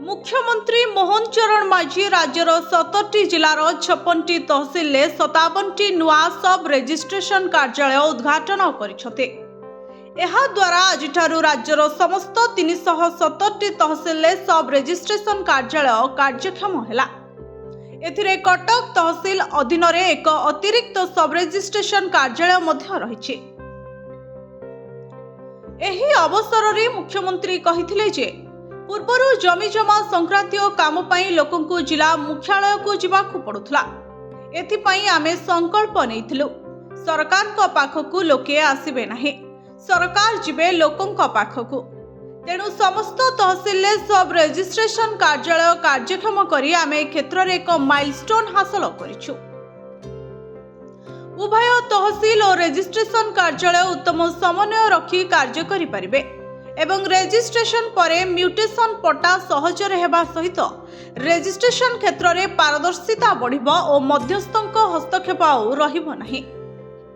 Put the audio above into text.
मुख्यमंत्री मोहन चरण माझी राज्यर 17टी जिलार 56टी तहसिल 57टी नुआ सब रेजिस्ट्रेशन कार्यालय उद्घाटन करिछते। एहा द्वारा आजिठारु राज्यर समस्त 370टी तहसिल सब रेजिस्ट्रेशन कार्यालय कार्यक्षम हैला। एथिरे कटक तहसिल अधीन रे एक अतिरिक्त सब रेजिस्ट्रेशन कार्यालय मध्य रहिछि। एही अवसर रे मुख्यमंत्री कहिथिले जे पूर्वरु जमी जमा संक्रांतीय काम पाई लोकंकु जिला मुख्यालय को जिबाकु पड़ुथला। एथिपाई आमे संकल्प नेइथिलु सरकार को पाखकु लोके आसीबे नाही, सरकार जिबे लोकंक पाखकु। तेणु समस्त तहसिल सब रेजिस्ट्रेशन कार्यालय कार्यक्षम करी आमे क्षेत्र रे एक माइलस्टोन हासिल करिछु। उभय तहसिल और रेजिस्ट्रेशन कार्यालय उत्तम समन्वय रखी कार्य करि परिबे एवं रेजिस्ट्रेशन परे म्यूटेशन पट्टा सहजरे हेबा सहित रेजिस्ट्रेशन क्षेत्र में पारदर्शिता बढ़िबो और मध्यस्थक हस्तक्षेप रहिबो नाही।